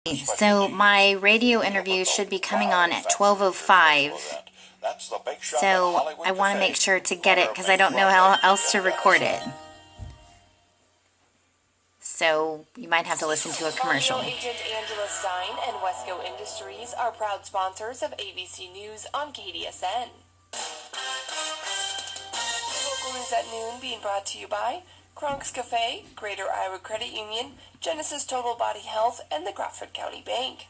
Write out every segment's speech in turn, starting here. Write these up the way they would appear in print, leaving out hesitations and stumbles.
So my radio interview should be coming on at 12:05. So I want to make sure to get it because I don't know how else to record it. So you might have to listen to a commercial. Radio agent Angela Stein and Wesco Industries are proud sponsors of ABC News on KDSN. Local News at Noon being brought to you by Kronk's Cafe, Greater Iowa Credit Union, Genesis Total Body Health, and the Crawford County Bank.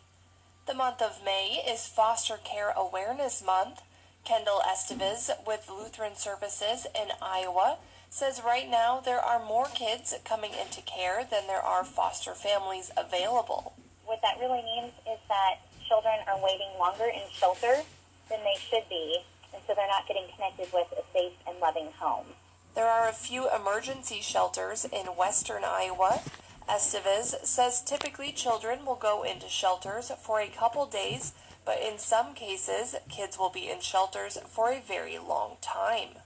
The month of May is Foster Care Awareness Month. Kendall Estevez with Lutheran Services in Iowa says right now there are more kids coming into care than there are foster families available. What that really means is that children are waiting longer in shelter than they should be, and so they're not getting connected with a safe and loving home. There are a few emergency shelters in western Iowa. Estevez says typically children will go into shelters for a couple days, but in some cases, kids will be in shelters for a very long time.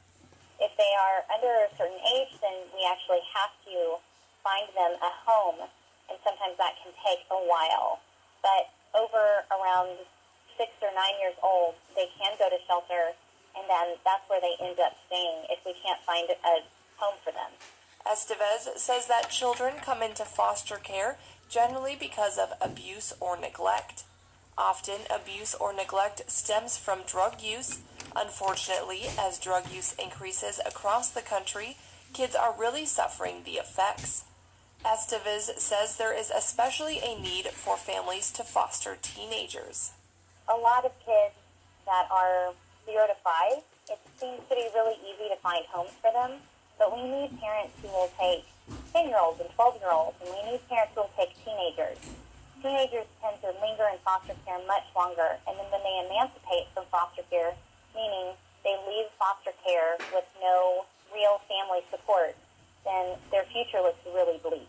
If they are under a certain age, then we actually have to find them a home, and sometimes that can take a while. But over around 6 or 9 years old, they can go to shelter, and then that's where they end up staying if we can't find a home for them. Estevez says that children come into foster care generally because of abuse or neglect. Often, abuse or neglect stems from drug use. Unfortunately, as drug use increases across the country, kids are really suffering the effects. Estevez says there is especially a need for families to foster teenagers. A lot of kids that are 0 to 5, it seems to be really easy to find homes for them, but we need parents who will take 10-year-olds and 12-year-olds, and we need parents who will take teenagers. Teenagers tend to linger in foster care much longer, and then when they emancipate from foster care, meaning they leave foster care with no real family support, then their future looks really bleak.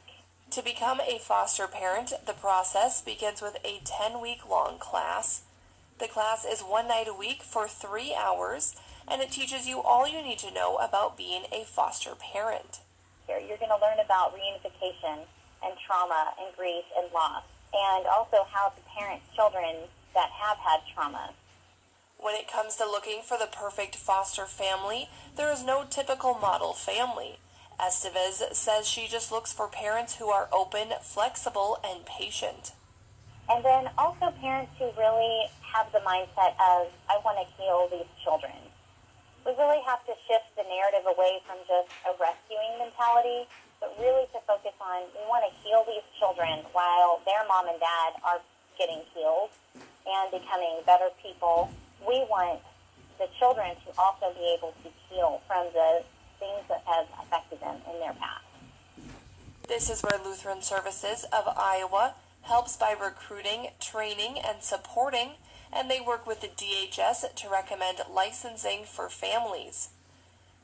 To become a foster parent, the process begins with a 10-week-long class. The class is 1 night a week for 3 hours, and it teaches you all you need to know about being a foster parent. You're going to learn about reunification and trauma and grief and loss, and also how to parent children that have had trauma. When it comes to looking for the perfect foster family, there is no typical model family. Estevez says she just looks for parents who are open, flexible, and patient. And then also parents who really have the mindset of, I want to heal these children. We really have to shift the narrative away from just a rescuing mentality, but really to focus on, we want to heal these children while their mom and dad are getting healed and becoming better people. We want the children to also be able to heal from the things that have affected them in their past. This is where Lutheran Services of Iowa helps by recruiting, training, and supporting, and they work with the DHS to recommend licensing for families.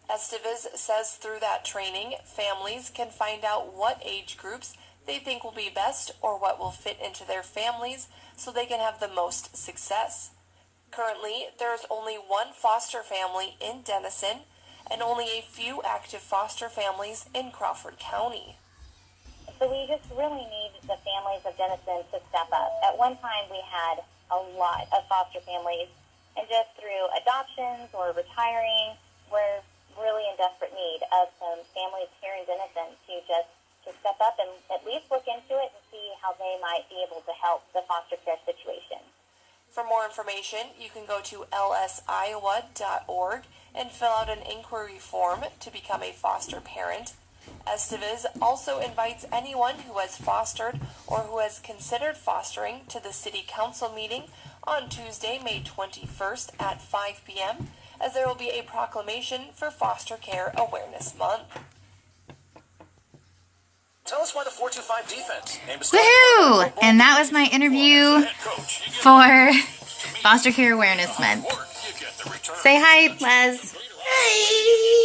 Estevez says through that training, families can find out what age groups they think will be best or what will fit into their families so they can have the most success. Currently, there is only one foster family in Denison and only a few active foster families in Crawford County. So we just really need the families of Denison to step up. At one time, we had a lot of foster families, and just through adoptions or retiring, we're really in desperate need of some families here in Denison to step up and at least look into it and see how they might be able to help the foster care situation. For more information, you can go to lsiowa.org and fill out an inquiry form to become a foster parent. Estevez also invites anyone who has fostered or who has considered fostering to the City Council meeting on Tuesday, May 21st at 5 p.m., as there will be a proclamation for Foster Care Awareness Month. Tell us why the 4-2-5 defense. Woohoo! And that was my interview for Foster Care Awareness Month. Say hi, Les. Hi.